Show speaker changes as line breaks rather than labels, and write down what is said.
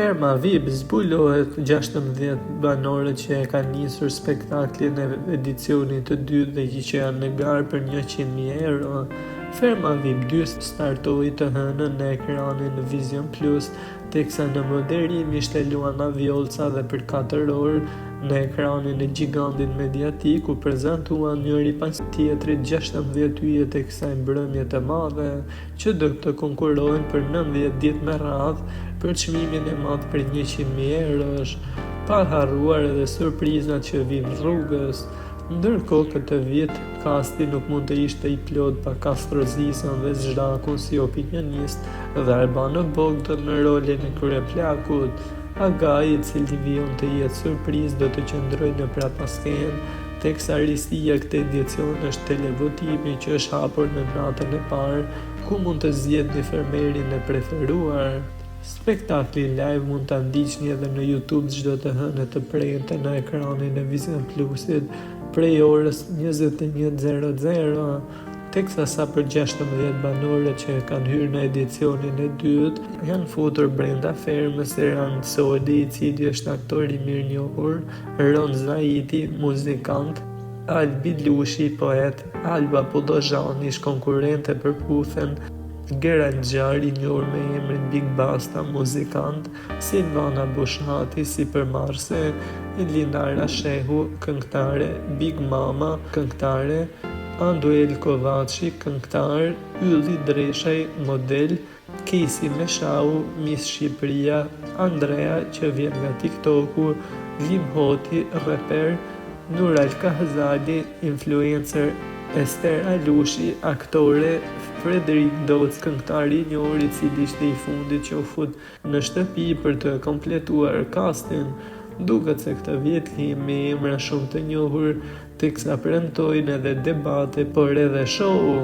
Ferma VIP zbulohet 16 banorët që e kanë nisur spektaklin e edicionit të dytë dhe që janë në garë për 100.000 euro. Ferma VIP 2 startoi të hënën në ekranin në Vision Plus, teksa në moderim ishte Luana Vjolca dhe për 4 orë në ekranin e gigantit mediatik u prezantuan njëri pas tjetrit 16 yjet e kësaj mbrëmje të madhe, që do të konkurrojnë për 90 ditë me radhë për çmimin e madh për 100.000 eurosh, pa harruar edhe surprizat që vijnë rrugës. Ndërkohë këtë vit, kasti nuk mund të ishte i plot pa Kastrozisën dhe Zhrakun si opinionist dhe Albano Bogdan në rolin e kryeplakut. Agai, i cili vijon të jetë surprizë, do të qëndrojë në prapaskën, teksa risia këtë edicion është televotimi që është hapur në natën e parë, ku mund të zgjedhni fermerin e preferuar. Spektakli live mund ta ndiqni edhe në YouTube çdo të hënë të premte në ekranin e Vision Plusit prej orës 21:00, teksa sa për 16 banorët që kanë hyrë në edicionin e dytë janë futur brenda fermës Eran Soli, i cili është aktor i mirënjohur, Ron Zaiti, muzikant, Albi Lushi, poet, Alba Pullozhani, konkurrente për Puthen, Geranxhar, i njohur me emrin Big Basta, muzikant, Silvana Bushati, sipërmarrëse, Elinara Shehu, këngëtare, Big Mama, këngëtare, Anduel Kovaci, këngëtar, Ylli Dreshaj, model, Kesi Meshau, Miss Shqipëria, Andrea që vjen nga TikToku, Lim Hoti, reper, Nural Kahzali, influencer, Ester Alushi, aktore, Frederik Doc, këngëtari i njohur, i cili ishte i fundit që u fut në shtëpi për të kompletuar castin. Duket se këtë vit kemi emra shumë të njohur, teksa premtojnë edhe debate, por edhe show.